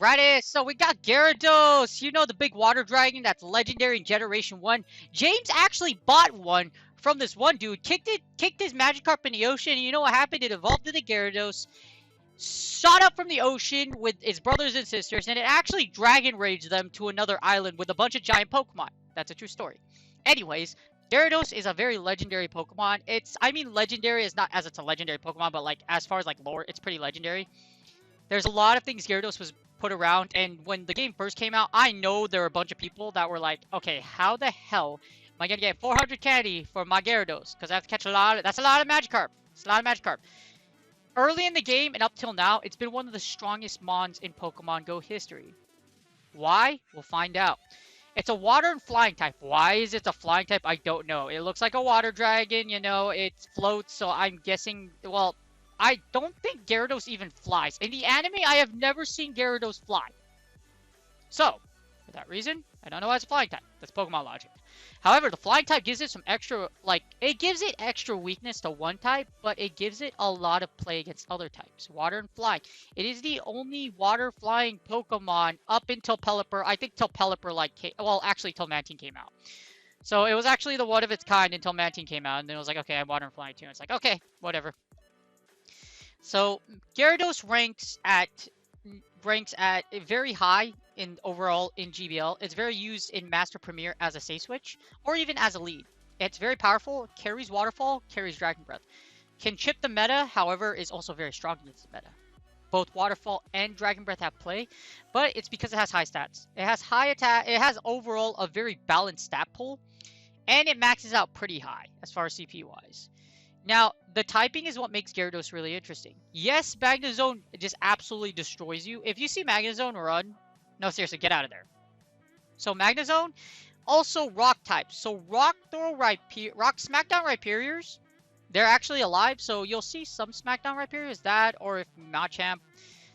Alrighty, so we got Gyarados, you know, the big water dragon that's legendary in Generation 1. James actually bought one from this one dude, kicked his Magikarp in the ocean, and you know what happened? It evolved into Gyarados, shot up from the ocean with its brothers and sisters, and it actually Dragon Raged them to another island with a bunch of giant Pokemon. That's a true story. Anyways, Gyarados is a very legendary Pokemon. I mean legendary is not as it's a legendary Pokemon, but like as far as like lore, it's pretty legendary. There's a lot of things Gyarados was put around, and when the game first came out, I know there were a bunch of people that were like, okay, how the hell am I gonna get 400 candy for my Gyarados? Because I have to catch that's a lot of Magikarp. It's a lot of Magikarp. Early in the game and up till now, it's been one of the strongest mons in Pokemon Go history. Why? We'll find out. It's a water and flying type. Why is it a flying type? I don't know. It looks like a water dragon, you know, it floats, so I'm guessing, well, I don't think Gyarados even flies. In the anime, I have never seen Gyarados fly. So, for that reason, I don't know why it's a flying type. That's Pokemon logic. However, the flying type gives it some extra, like, it gives it extra weakness to one type, but it gives it a lot of play against other types. Water and flying. It is the only water flying Pokemon up until Pelipper. I think till Pelipper, like, well, actually, till Mantine came out. So, it was actually the one of its kind until Mantine came out, and then it was like, okay, I'm water and flying too. And it's like, okay, whatever. So Gyarados ranks at very high in overall in GBL. It's very used in Master Premier as a safe switch or even as a lead. It's very powerful, carries Waterfall, carries Dragon Breath. Can chip the meta, however, is also very strong against the meta. Both Waterfall and Dragon Breath have play, but it's because it has high stats. It has high attack, it has overall a very balanced stat pool, and it maxes out pretty high as far as CP wise. Now, the typing is what makes Gyarados really interesting. Yes, Magnezone just absolutely destroys you. If you see Magnezone run, no, seriously, get out of there. So Magnezone, also rock types. So rock Smackdown Rhyperiors, they're actually alive. So you'll see some Smackdown Rhyperiors, that, or if Machamp.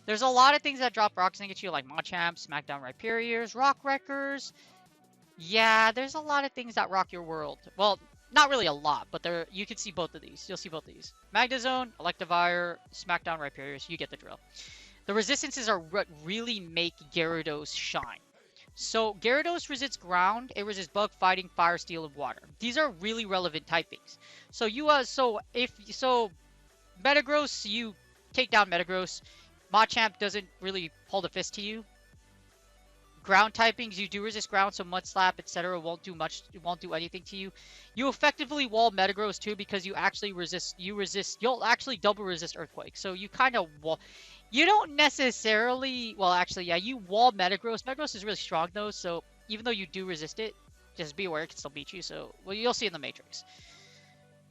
There's a lot of things that drop rocks and get you, like Machamp, Smackdown Rhyperiors, Rock Wreckers. Yeah, there's a lot of things that rock your world. Well, not really a lot, but you can see both of these. You'll see both of these. Magnezone, Electivire, Smackdown Rhyperiors, you get the drill. The resistances are what really make Gyarados shine. So Gyarados resists ground, it resists bug, fighting, fire, steel, and water. These are really relevant typings. So Metagross, you take down Metagross. Machamp doesn't really hold a fist to you. Ground typings, you do resist ground, so Mud Slap, etc. won't do much. It won't do anything to you. You effectively wall Metagross too because you actually resist. You'll actually double resist Earthquake. So you kind of wall. You don't necessarily. Well, actually, yeah, you wall Metagross. Metagross is really strong though, so even though you do resist it, just be aware it can still beat you. So well, you'll see in the Matrix.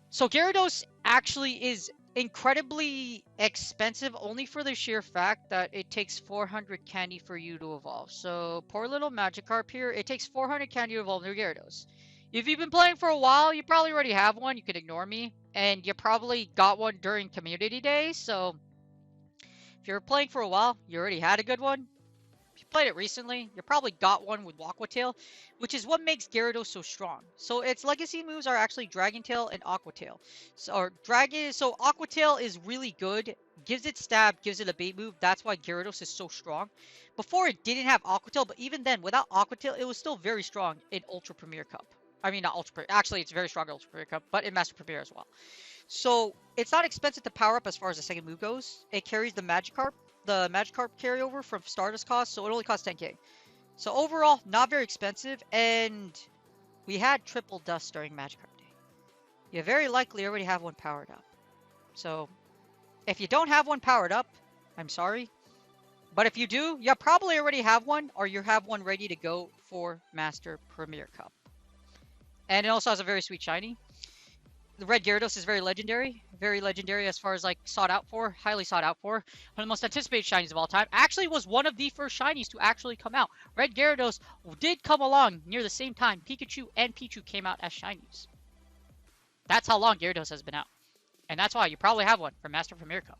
So Gyarados actually is incredibly expensive only for the sheer fact that it takes 400 candy for you to evolve. So poor little Magikarp here, it takes 400 candy to evolve into Gyarados. If you've been playing for a while, you probably already have one. You can ignore me. And you probably got one during Community Day. So if you're playing for a while, you already had a good one. If you played it recently, you probably got one with Aqua Tail, which is what makes Gyarados so strong. So its legacy moves are actually Dragon Tail and Aqua Tail. So Aqua Tail is really good, gives it stab, gives it a bait move. That's why Gyarados is so strong. Before it didn't have Aqua Tail, but even then, without Aqua Tail, it was still very strong in Ultra Premier Cup. I mean, not Ultra Premier. Actually, it's very strong in Ultra Premier Cup, but in Master Premier as well. So it's not expensive to power up as far as the second move goes. It carries the Magikarp carryover from Stardust cost, so it only costs 10k. So overall, not very expensive, and we had triple dust during Magikarp Day. You very likely already have one powered up. So if you don't have one powered up, I'm sorry. But if you do, you probably already have one, or you have one ready to go for Master Premier Cup. And it also has a very sweet shiny. The red Gyarados is very legendary as far as like sought out for, highly sought out for. One of the most anticipated shinies of all time. Actually was one of the first shinies to actually come out. Red Gyarados did come along near the same time Pikachu and Pichu came out as shinies. That's how long Gyarados has been out. And that's why you probably have one from Master Premier Cup.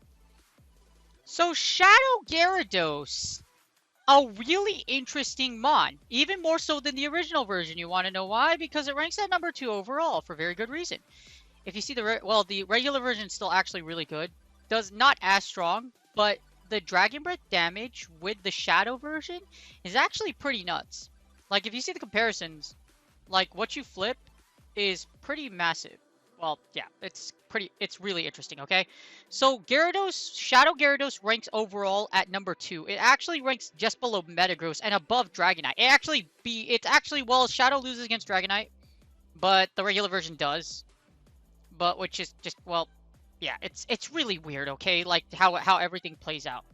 So Shadow Gyarados, a really interesting mon. Even more so than the original version. You want to know why? Because it ranks at number 2 overall for very good reason. If you see the regular version is still actually really good. Does not as strong, but the Dragon Breath damage with the Shadow version is actually pretty nuts. Like if you see the comparisons, like what you flip is pretty massive. Well, yeah, it's really interesting, okay? So Gyarados, Shadow Gyarados ranks overall at number 2. It actually ranks just below Metagross and above Dragonite. It's actually, well, Shadow loses against Dragonite, but the regular version does. But which is just, well, yeah, it's really weird, okay? Like how everything plays out.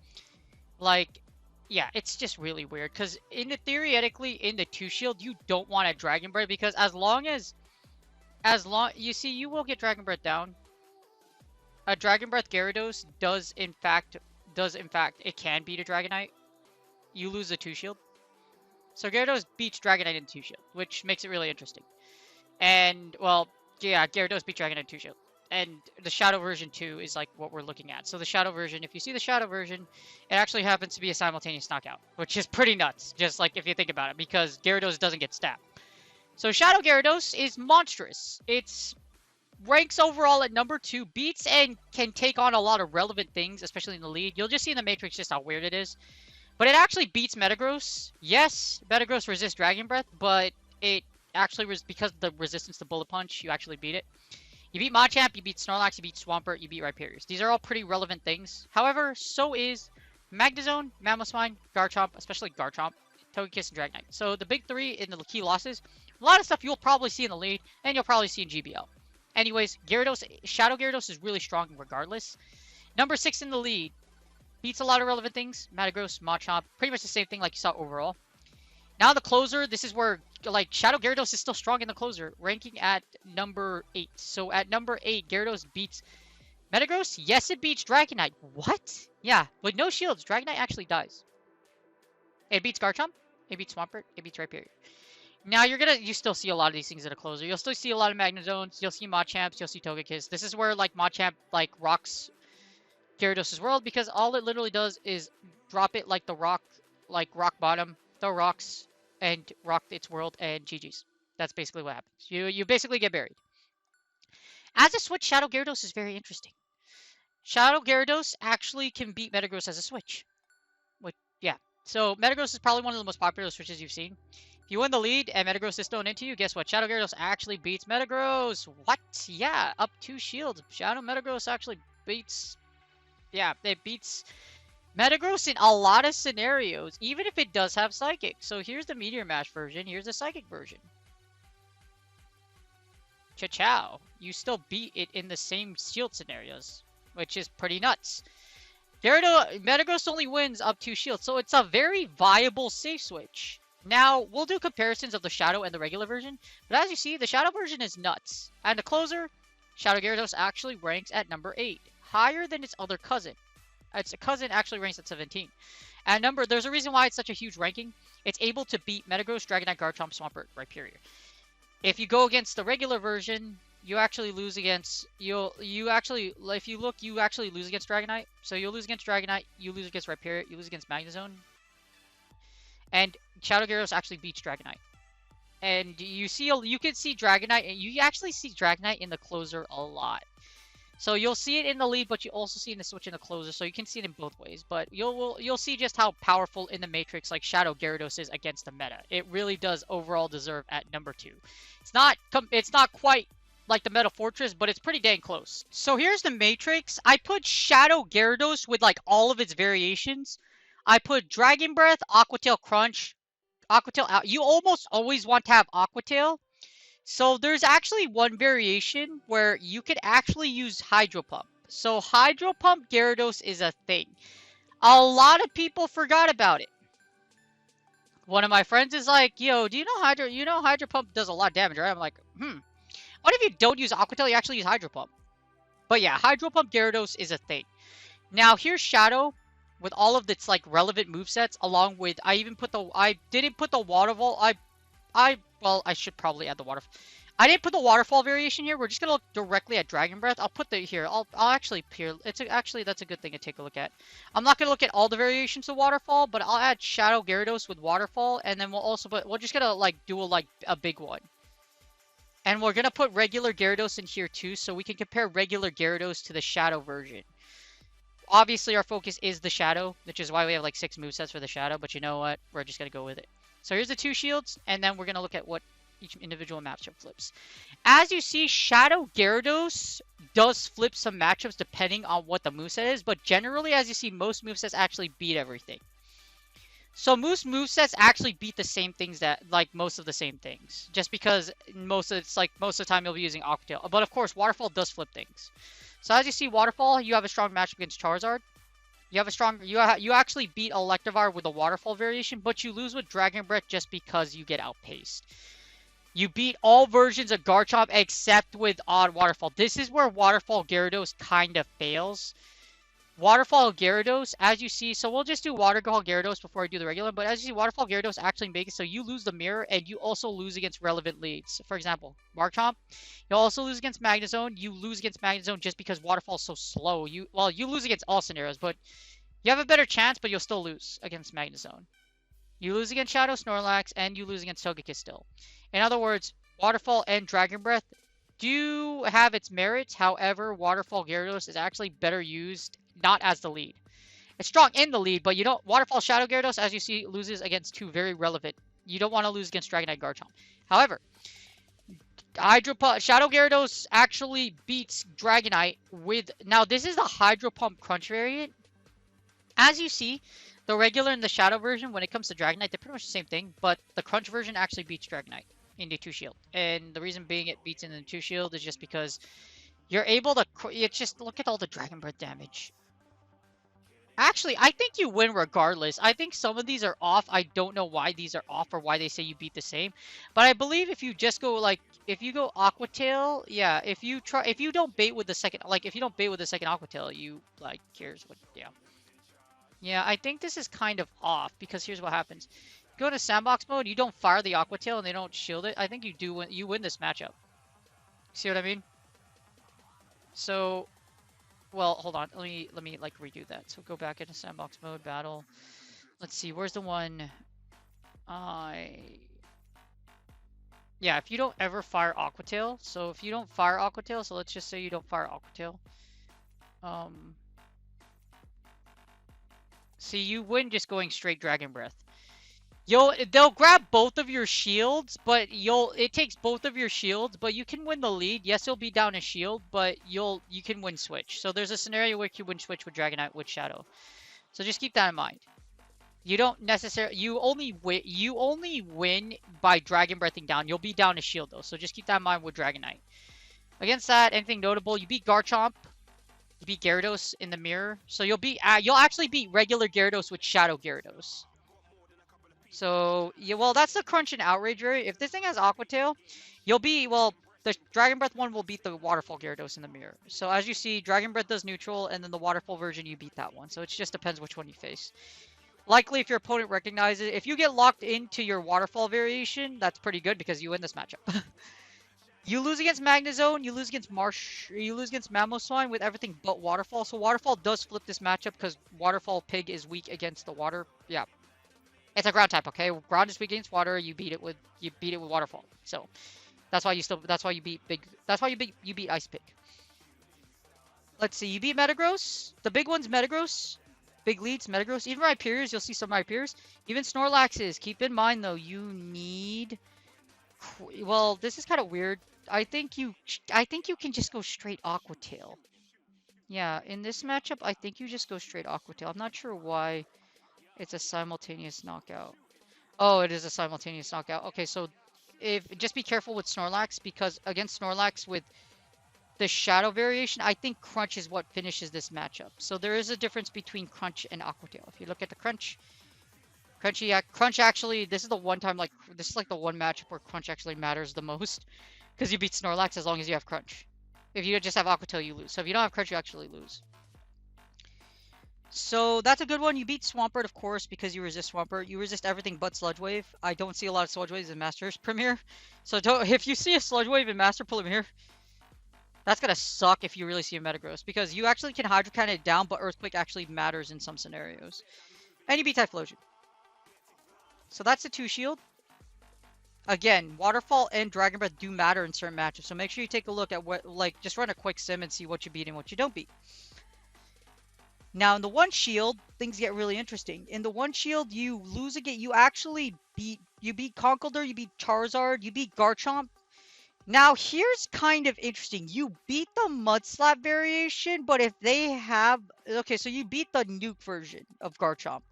Like, yeah, it's just really weird because theoretically in the 2 shield you don't want a Dragon Breath because as long you see you will get Dragon Breath down. A Dragon Breath Gyarados does in fact it can beat a Dragonite. You lose the 2 shield. So Gyarados beats Dragonite in 2 shield, which makes it really interesting. And well, yeah, Gyarados beat Dragonite in 2 shield. And the Shadow version 2 is like what we're looking at. So the Shadow version, if you see the Shadow version, it actually happens to be a simultaneous knockout, which is pretty nuts, just like if you think about it, because Gyarados doesn't get stabbed. So Shadow Gyarados is monstrous. It's ranks overall at number 2, beats and can take on a lot of relevant things, especially in the lead. You'll just see in the Matrix just how weird it is. But it actually beats Metagross. Yes, Metagross resists Dragon Breath, but it actually was because of the resistance to Bullet Punch, you actually beat it. You beat Machamp, you beat Snorlax, you beat Swampert, you beat Rhyperior. These are all pretty relevant things. However, so is Magnezone, Mamoswine, Garchomp, especially Garchomp, Togekiss, and Dragonite. So the big 3 in the key losses, a lot of stuff you'll probably see in the lead, and you'll probably see in GBL. Anyways, Shadow Gyarados is really strong regardless. Number 6 in the lead. Beats a lot of relevant things. Metagross, Machamp, pretty much the same thing like you saw overall. Now the closer, this is where like Shadow Gyarados is still strong in the closer, ranking at number 8. So at number 8, Gyarados beats Metagross. Yes, it beats Dragonite. What? Yeah, with no shields, Dragonite actually dies. It beats Garchomp, it beats Swampert, it beats Rhyperior. Now you still see a lot of these things in a closer. You'll still see a lot of Magnezones, you'll see Machamps, you'll see Togekiss. This is where like Machamp like rocks Gyarados' world because all it literally does is drop it like rock bottom, throw rocks, and rock its world and GG's. That's basically what happens. You basically get buried. As a switch, Shadow Gyarados is very interesting. Shadow Gyarados actually can beat Metagross as a switch. Yeah. So Metagross is probably one of the most popular switches you've seen. If you win the lead and Metagross is thrown into you, guess what? Shadow Gyarados actually beats Metagross. What? Yeah, up 2 shields. Shadow Metagross actually beats... Yeah, it beats Metagross in a lot of scenarios, even if it does have Psychic. So here's the Meteor Mash version. Here's the Psychic version. Cha-chow. You still beat it in the same shield scenarios, which is pretty nuts. Metagross only wins up 2 shields, so it's a very viable safe switch. Now, we'll do comparisons of the Shadow and the regular version, but as you see, the Shadow version is nuts. And the closer, Shadow Gyarados actually ranks at number 8, higher than its other cousin. Its cousin actually ranks at 17. And there's a reason why it's such a huge ranking. It's able to beat Metagross, Dragonite, Garchomp, Swampert, Rhyperior. If you go against the regular version, you actually lose against if you look, you actually lose against Dragonite. So you'll lose against Dragonite, you lose against Rhyperior, you lose against Magnezone. And Shadow Gyarados actually beats Dragonite. And you can see Dragonite, and you actually see Dragonite in the closer a lot. So you'll see it in the lead, but you also see it in the switch in the closer, so you can see it in both ways. But you'll see just how powerful in the Matrix like Shadow Gyarados is against the meta. It really does overall deserve at number 2. It's not quite like the Meta Fortress, but it's pretty dang close. So here's the Matrix. I put Shadow Gyarados with like all of its variations. I put Dragon Breath, Aqua Tail Crunch, Aqua Tail out. You almost always want to have Aqua Tail. So there's actually one variation where you could actually use Hydro Pump. So Hydro Pump Gyarados is a thing. A lot of people forgot about it. One of my friends is like, yo, do you know Hydro Pump does a lot of damage, right? I'm like, What if you don't use Aqua Tail, you actually use Hydro Pump? But yeah, Hydro Pump Gyarados is a thing. Now here's Shadow with all of its like relevant movesets, along with I didn't put the Waterfall. Well, I should probably add the Waterfall. I didn't put the Waterfall variation here. We're just gonna look directly at Dragon Breath. I'll put the here. I'll actually here. Actually that's a good thing to take a look at. I'm not gonna look at all the variations of Waterfall, but I'll add Shadow Gyarados with Waterfall, and then we're just gonna like do a big one. And we're gonna put regular Gyarados in here too, so we can compare regular Gyarados to the Shadow version. Obviously, our focus is the Shadow, which is why we have like 6 movesets for the Shadow, but you know what? We're just gonna go with it. So here's the 2 shields, and then we're gonna look at what each individual matchup flips. As you see, Shadow Gyarados does flip some matchups depending on what the moveset is, but generally, as you see, most movesets actually beat everything. So most movesets actually beat the same things most of the same things. Just because most of the time you'll be using Aqua Tail. But of course, Waterfall does flip things. So as you see, Waterfall, you have a strong matchup against Charizard. You actually beat Electivire with the Waterfall variation, but you lose with Dragon Breath just because you get outpaced. You beat all versions of Garchomp except with Odd Waterfall. This is where Waterfall Gyarados kind of fails. Waterfall Gyarados, as you see, so we'll just do Waterfall Gyarados before I do the regular, but as you see, Waterfall Gyarados actually makes it so you lose the mirror, and you also lose against relevant leads. For example, Marchomp, you'll also lose against Magnezone. You lose against Magnezone just because Waterfall's so slow. You lose against all scenarios, but you have a better chance, but you'll still lose against Magnezone. You lose against Shadow Snorlax, and you lose against Togekiss still. In other words, Waterfall and Dragon Breath do have its merits. However, Waterfall Gyarados is actually better used not as the lead. It's strong in the lead, but you don't. Waterfall Shadow Gyarados, as you see, loses against 2 very relevant. You don't want to lose against Dragonite Garchomp. However, Shadow Gyarados actually beats Dragonite with. Now, this is the Hydro Pump Crunch variant. As you see, the regular and the Shadow version, when it comes to Dragonite, they're pretty much the same thing, but the Crunch version actually beats Dragonite in the 2 shield. And the reason being it beats in the 2 shield is just because you're able to. It's just look at all the Dragon Breath damage. Actually, I think you win regardless. I think some of these are off. I don't know why these are off or why they say you beat the same. But I believe if you just go if you go Aqua Tail, yeah, if you don't bait with the second, if you don't bait with the second Aqua Tail, you, here's what, yeah. Yeah, I think this is kind of off because here's what happens. Go into sandbox mode, you don't fire the Aqua Tail and they don't shield it. I think you win this matchup. See what I mean? So, well, hold on. Let me redo that. So go back into sandbox mode, battle. Let's see. Where's the one? Yeah, if you don't ever fire Aqua Tail. So if you don't fire Aqua Tail, so let's just say you don't fire Aqua Tail. See, you win just going straight Dragon Breath. They'll grab both of your shields, but it takes both of your shields, but you can win the lead. Yes, you'll be down a shield, but you can win switch. So there's a scenario where you win switch with Dragonite with Shadow. So just keep that in mind. You don't necessarily you only win by Dragon Breathing down. You'll be down a shield though. So just keep that in mind with Dragonite. Against that, anything notable, you beat Garchomp. You beat Gyarados in the mirror. So you'll actually beat regular Gyarados with Shadow Gyarados. So, yeah, well, that's the Crunch and Outrage variant. If this thing has Aqua Tail, the Dragon Breath one will beat the Waterfall Gyarados in the mirror. So, as you see, Dragon Breath does neutral, and then the Waterfall version, you beat that one. So, it just depends which one you face. Likely, if your opponent recognizes it, if you get locked into your Waterfall variation, that's pretty good because you win this matchup. You lose against Magnezone, you lose against you lose against Mamoswine with everything but Waterfall. So, Waterfall does flip this matchup because Waterfall Pig is weak against the water. Yeah. It's a ground type, okay? Ground is weak against water. You beat it with Waterfall. So that's why you beat Ice Pig. Let's see. You beat Metagross. The big one's Metagross. Big leads Metagross. Even Rhyperiors, you'll see some Rhyperiors. Even Snorlaxes. Keep in mind though, you need. Well, this is kind of weird. I think you can just go straight Aqua Tail. Yeah, in this matchup, I think you just go straight Aqua Tail. I'm not sure why. It's a simultaneous knockout. Oh, it is a simultaneous knockout. Okay, so just be careful with Snorlax because against Snorlax with the Shadow variation, I think Crunch is what finishes this matchup. So there is a difference between Crunch and Aqua Tail. If you look at the Crunch actually, this is the one time this is like the one matchup where Crunch actually matters the most. Because you beat Snorlax as long as you have Crunch. If you just have Aqua Tail, you lose. So if you don't have Crunch, you actually lose. So that's a good one. You beat Swampert, of course, because you resist Swampert. You resist everything but Sludge Wave. I don't see a lot of Sludge Waves in Masters Premier. So if you see a Sludge Wave in Master Premier, that's gonna suck if you really see a Metagross. Because you actually can Hydro Cannon it down, but Earthquake actually matters in some scenarios. And you beat Typhlosion. So that's the 2-shield. Again, Waterfall and Dragon Breath do matter in certain matchups. So make sure you take a look at what, like, just run a quick sim and see what you beat and what you don't beat. Now, in the 1-shield, things get really interesting. In the 1-shield, you lose again. You actually beat Conkeldurr, you beat Charizard, you beat Garchomp. Now, here's kind of interesting. You beat the Mudslap variation, but if they have... Okay, so you beat the Nuke version of Garchomp,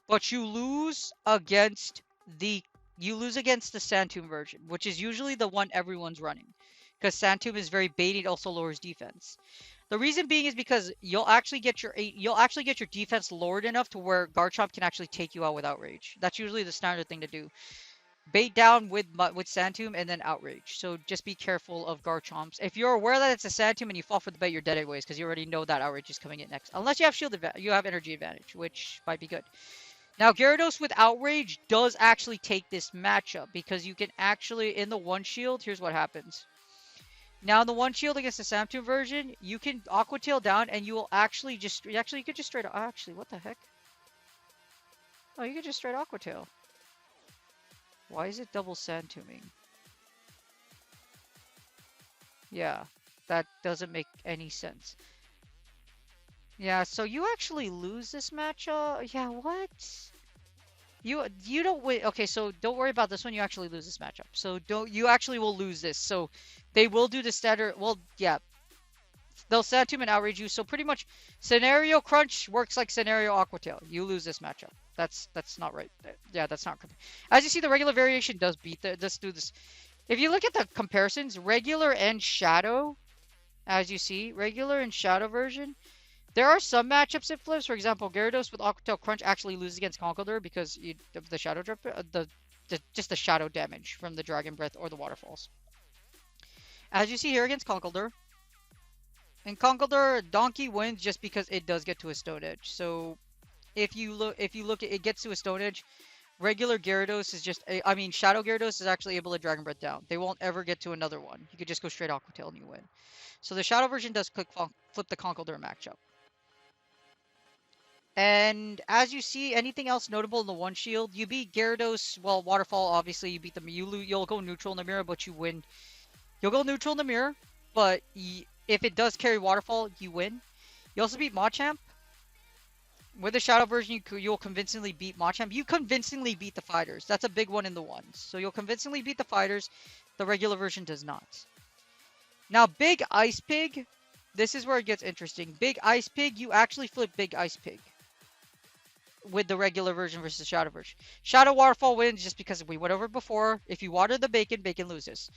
but you lose against the Sandtomb version, which is usually the one everyone's running, because Sandtomb is very baited, also lowers defense. The reason being is because you'll actually get your defense lowered enough to where Garchomp can actually take you out with Outrage. That's usually the standard thing to do. Bait down with Sandtomb and then Outrage. So just be careful of Garchomps. If you're aware that it's a Sandtomb and you fall for the bait, you're dead anyways, because you already know that Outrage is coming in next. Unless you have you have energy advantage, which might be good. Now, Gyarados with Outrage does actually take this matchup, because you can actually, in the 1-shield, here's what happens. Now, in the 1-shield against the Sandtomb version, you can Aqua Tail down, and you will actually just... Actually, you could just straight... Actually, what the heck? Oh, you could just straight Aqua Tail. Why is it double Sandtombing? Yeah, that doesn't make any sense. Yeah, so you actually lose this matchup? Yeah, what? You don't win. Okay, so don't worry about this one. You actually lose this matchup. So you actually will lose this. So they will do the standard. Well, yeah. They'll Sandtomb and Outrage you. So pretty much Scenario Crunch works like Scenario Aqua Tail. You lose this matchup. That's not right. Yeah, that's not correct. As you see, the regular variation does beat let's do this. If you look at the comparisons, regular and Shadow, as you see, regular and Shadow version, there are some matchups it flips. For example, Gyarados with Aqua Tail Crunch actually loses against Conkeldurr because of the Shadow Drip, just the Shadow damage from the Dragon Breath or the Waterfalls. As you see here against Conkeldurr, in Conkeldurr, Donkey wins just because it does get to a Stone Edge. So if you look, it gets to a Stone Edge. Regular Gyarados is just, Shadow Gyarados is actually able to Dragon Breath down. They won't ever get to another one. You could just go straight Aqua Tail and you win. So the Shadow version does flip the Conkeldurr matchup. And as you see, anything else notable in the 1-shield? You beat Gyarados, well, Waterfall, obviously, you beat them. You'll go neutral in the mirror, but you win. You'll go neutral in the mirror, but if it does carry Waterfall, you win. You also beat Machamp. With the Shadow version, you'll convincingly beat Machamp. You convincingly beat the fighters. That's a big one in the ones. So you'll convincingly beat the fighters. The regular version does not. Now, Big Ice Pig. This is where it gets interesting. Big Ice Pig, you actually flip Big Ice Pig with the regular version versus the Shadow version. Shadow Waterfall wins just because we went over it before. If you water the bacon, bacon loses.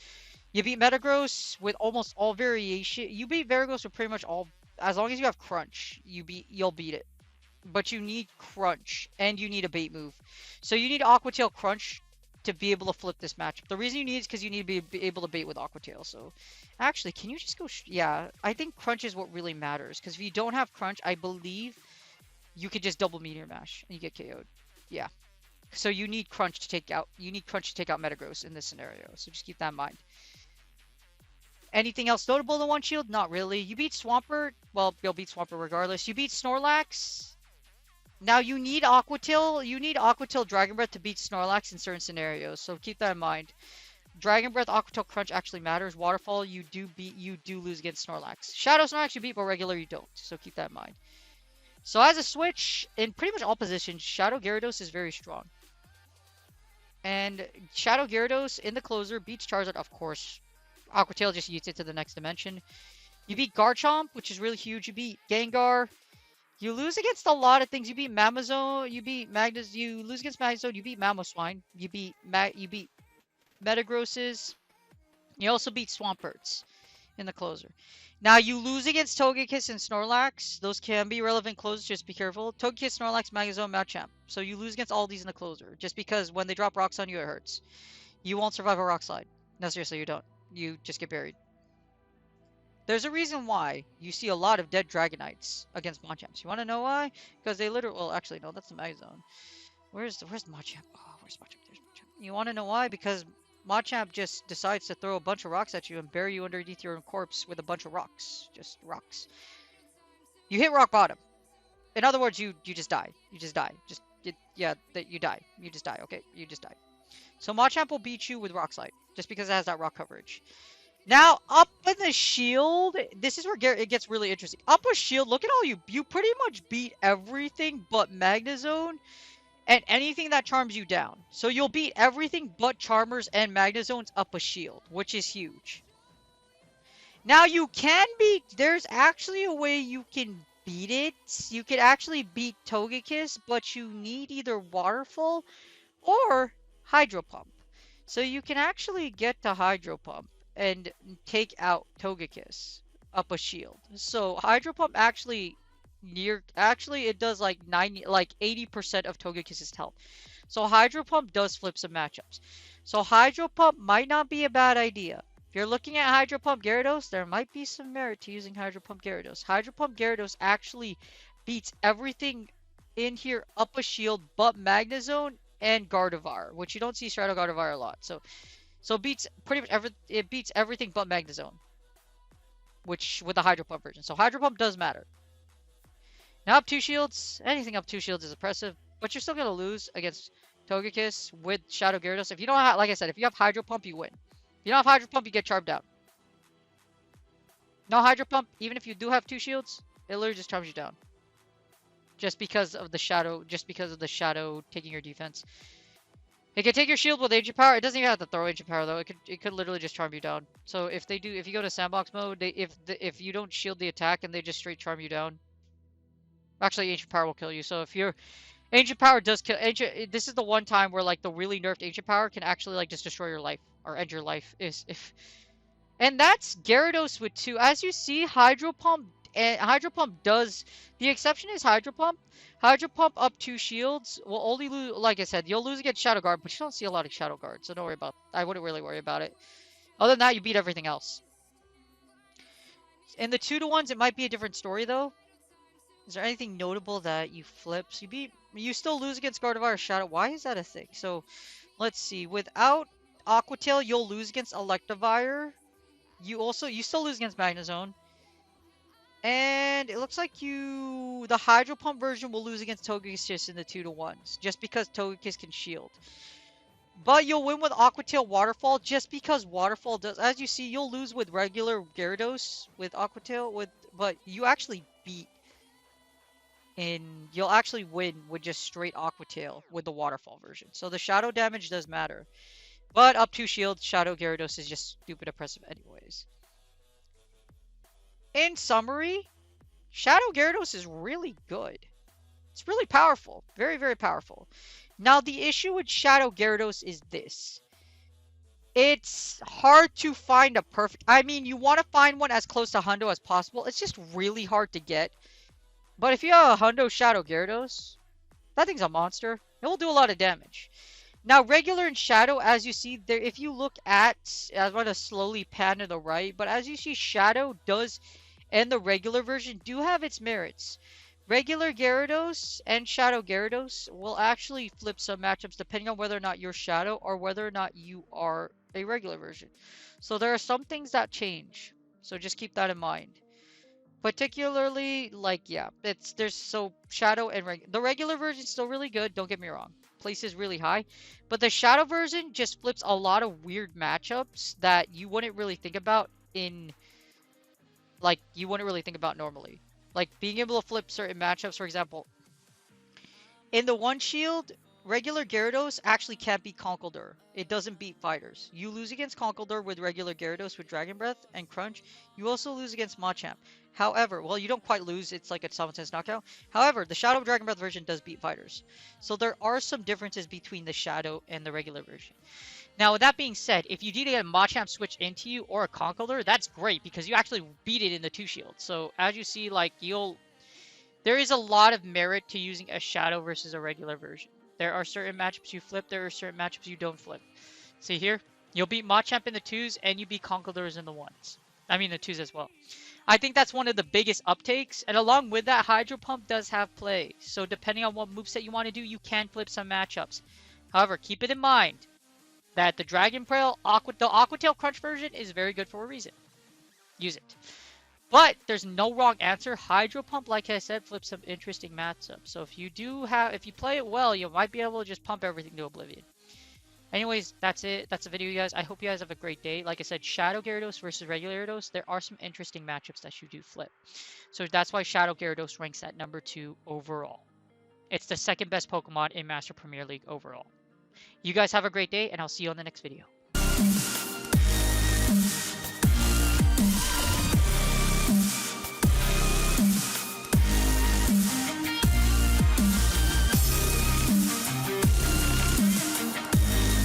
You beat Metagross with almost all variation. You beat Metagross with pretty much all. As long as you have Crunch, you'll beat it. But you need Crunch, and you need a bait move. So you need Aqua Tail Crunch to be able to flip this matchup. The reason you need it is because you need to be able to bait with Aqua Tail. So, actually, can you just go... Yeah, I think Crunch is what really matters. Because if you don't have Crunch, I believe you could just double Meteor Mash, and you get KO'd. Yeah. So you need Crunch to take out... Metagross in this scenario. So just keep that in mind. Anything else notable in the 1-shield? Not really. You beat Swampert. Well, you'll beat Swampert regardless. You beat Snorlax. Now you need Aqua Tail. You need Aqua Tail Dragon Breath to beat Snorlax in certain scenarios. So keep that in mind. Dragon Breath, Aqua Tail Crunch actually matters. Waterfall, you do lose against Snorlax. Shadow Snorlax you beat, but regular you don't. So keep that in mind. So as a switch, in pretty much all positions, Shadow Gyarados is very strong. And Shadow Gyarados in the closer beats Charizard, of course. Aqua Tail just yeets it to the next dimension. You beat Garchomp, which is really huge. You beat Gengar. You lose against a lot of things. You beat Mamazone. You beat Magnus. You lose against Magnezone. You beat Mamoswine. You beat Metagrosses. You also beat Swamperts in the closer. Now you lose against Togekiss and Snorlax. Those can be relevant closers. Just be careful. Togekiss, Snorlax, Magnezone, Machamp. So you lose against all these in the closer. Just because when they drop rocks on you, it hurts. You won't survive a rock slide. No, seriously, you don't. you just get buried. There's a reason why you see a lot of dead Dragonites against Machamps. You want to know why? Because they literally... Well, actually, no, that's the Mag Zone. Where's Machamp? Oh, where's Machamp? There's Machamp. You want to know why? Because Machamp just decides to throw a bunch of rocks at you and bury you underneath your own corpse with a bunch of rocks. Just rocks. You hit rock bottom. In other words, you just die. You just die. You die. You just die. Okay, you just die. So Machamp will beat you with Rock Slide just because it has that rock coverage. Now up in the shield, this is where it gets really interesting. Up a shield, look at all you pretty much beat everything but Magnezone and anything that charms you down. So you'll beat everything but Charmers and Magnezones up a shield, which is huge. Now you can beat, there's actually a way you can beat it. You could actually beat Togekiss, but you need either Waterfall or Hydro Pump. So you can actually get to Hydro Pump and take out Togekiss up a shield. So Hydro Pump actually it does like 80% of Togekiss's health. So Hydro Pump does flip some matchups. So Hydro Pump might not be a bad idea. If you're looking at Hydro Pump Gyarados, there might be some merit to using Hydro Pump Gyarados. Hydro Pump Gyarados actually beats everything in here up a shield but Magnezone and Gardevoir, which you don't see Shadow Gardevoir a lot. So it beats pretty much it beats everything but Magnezone, which with the Hydro Pump version. So Hydro Pump does matter. Now up 2 shields, anything up 2 shields is impressive, but you're still gonna lose against Togekiss with Shadow Gyarados. If you don't have, like I said, if you have Hydro Pump, you win. If you don't have Hydro Pump, you get charmed down. No Hydro Pump, even if you do have 2 shields, it literally just charms you down. Just because of the shadow taking your defense. It can take your shield with Ancient Power. It doesn't even have to throw Ancient Power though. It could literally just charm you down. So if you go to sandbox mode, if you don't shield the attack and they just straight charm you down. Actually, Ancient Power will kill you. So if your Ancient Power does kill this is the one time where like the really nerfed Ancient Power can actually like just destroy your life or end your life and that's Gyarados with 2. As you see, Hydro Pump does, the exception is Hydro Pump. Hydro Pump up 2 shields will only lose, like I said, you'll lose against Shadow Guard, but you don't see a lot of Shadow Guard, so don't worry about, I wouldn't really worry about it. Other than that, you beat everything else. In the 2-to-1s, it might be a different story though. Is there anything notable that you flip? So you still lose against Gardevoir or Shadow. Why is that a thing? So let's see. Without Aqua Tail, you'll lose against Electivire. You still lose against Magnezone. And it looks like the Hydro Pump version will lose against Togekiss in the 2-to-1s, just because Togekiss can shield. But you'll win with Aqua Tail Waterfall, just because Waterfall does. As you see, you'll lose with regular Gyarados with Aqua Tail, but you actually beat. And you'll actually win with just straight Aqua Tail with the Waterfall version. So the Shadow damage does matter. But up 2 shields, Shadow Gyarados is just stupid oppressive anyways. In summary, Shadow Gyarados is really good. It's really powerful. Very, very powerful. Now, the issue with Shadow Gyarados is this. It's hard to find a perfect... I mean, you want to find one as close to Hundo as possible. It's just really hard to get. But if you have a Hundo Shadow Gyarados, that thing's a monster. It will do a lot of damage. Now, regular and Shadow, as you see there, if you look at, I'm going to slowly pan to the right, but as you see, Shadow does, and the regular version do have its merits. Regular Gyarados and Shadow Gyarados will actually flip some matchups depending on whether or not you're Shadow or whether or not you are a regular version. So there are some things that change. So just keep that in mind. Particularly, like, yeah, so Shadow and the regular version is still really good, don't get me wrong. Place is really high, but the Shadow version just flips a lot of weird matchups that you wouldn't really think about normally. Like being able to flip certain matchups, for example, in the 1 shield, regular Gyarados actually can't beat Conkeldurr. It doesn't beat fighters. You lose against Conkeldurr with regular Gyarados with Dragon Breath and Crunch. You also lose against Machamp. However, well, you don't quite lose. It's like a simultaneous knockout. However, the Shadow Dragon Breath version does beat fighters. So there are some differences between the Shadow and the regular version. Now, with that being said, if you do get a Machamp switch into you or a Conkeldurr, that's great because you actually beat it in the 2 shield. So as you see, like, there is a lot of merit to using a Shadow versus a regular version. There are certain matchups you flip, there are certain matchups you don't flip. See here? You'll beat Machamp in the 2s, and you beat Conkeldurrs in the 1s. I mean the 2s as well. I think that's one of the biggest uptakes, and along with that, Hydro Pump does have play. So depending on what moveset you want to do, you can flip some matchups. However, keep it in mind that the Dragon Trail, the Aqua Tail Crunch version is very good for a reason. Use it. But there's no wrong answer. Hydro Pump, like I said, flips some interesting matchups. So if you play it well, you might be able to just pump everything to oblivion. Anyways, that's it. That's the video, you guys. I hope you guys have a great day. Like I said, Shadow Gyarados versus regular Gyarados, there are some interesting matchups that you do flip. So that's why Shadow Gyarados ranks at number 2 overall. It's the second best Pokemon in Master Premier League overall. You guys have a great day, and I'll see you on the next video.